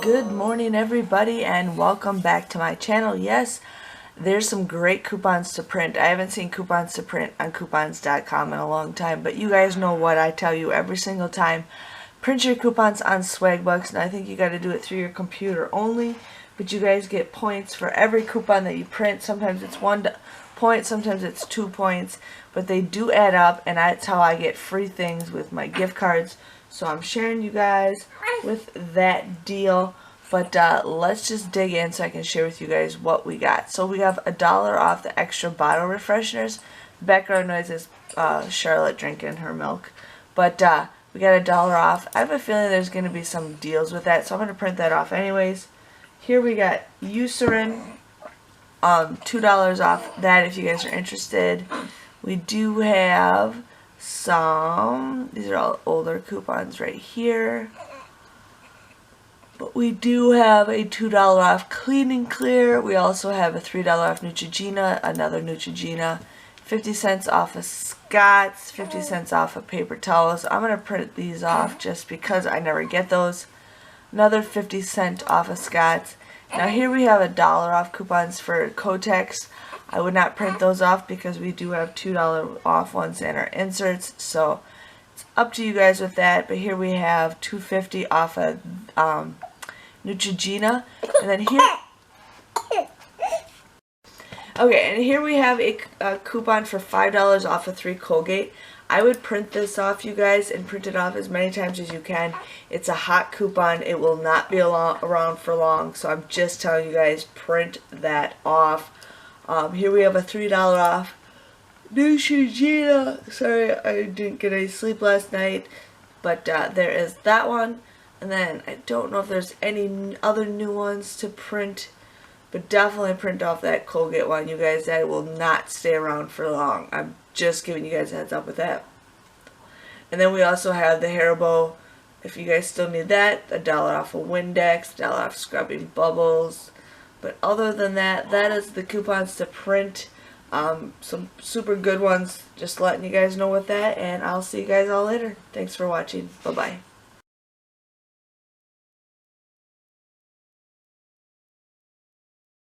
Good morning everybody and welcome back to my channel. Yes, there's some great coupons to print. I haven't seen coupons to print on coupons.com in a long time, but you guys know what I tell you every single time. Print your coupons on Swagbucks, and I think you got to do it through your computer only, but you guys get points for every coupon that you print. Sometimes it's 1 point, sometimes it's 2 points, but they do add up, and that's how I get free things with my gift cards. So I'm sharing you guys with that deal, but let's just dig in so I can share with you guys what we got. So we have $1 off the extra bottle refresheners. Background noise is Charlotte drinking her milk, but we got $1 off. I have a feeling there's going to be some deals with that, so I'm going to print that off anyways. Here we got Eucerin, $2 off that if you guys are interested. We do have some, these are all older coupons right here, but we do have a $2 off Clean and Clear. We also have a $3 off Neutrogena, another Neutrogena, 50 cents off of Scott's, 50 cents off of paper towels. I'm going to print these off just because I never get those. Another 50 cents off of Scott's. Now here we have $1 off coupons for Kotex. I would not print those off because we do have $2 off ones in our inserts, so it's up to you guys with that. But here we have $2.50 off of Neutrogena, and then here, okay, and here we have a coupon for $5 off of 3 Colgate. I would print this off, you guys, and print it off as many times as you can. It's a hot coupon. It will not be around for long, so I'm just telling you guys, print that off. Here we have a $3 off Neutrogena. Sorry, I didn't get any sleep last night, but there is that one. And then I don't know if there's any other new ones to print, but definitely print off that Colgate one, you guys. That will not stay around for long. I'm just giving you guys a heads up with that. And then we also have the Haribo, if you guys still need that, $1 off of Windex, $1 off scrubbing bubbles. But other than that, that is the coupons to print. Some super good ones. Just letting you guys know with that, and I'll see you guys all later. Thanks for watching. Bye-bye.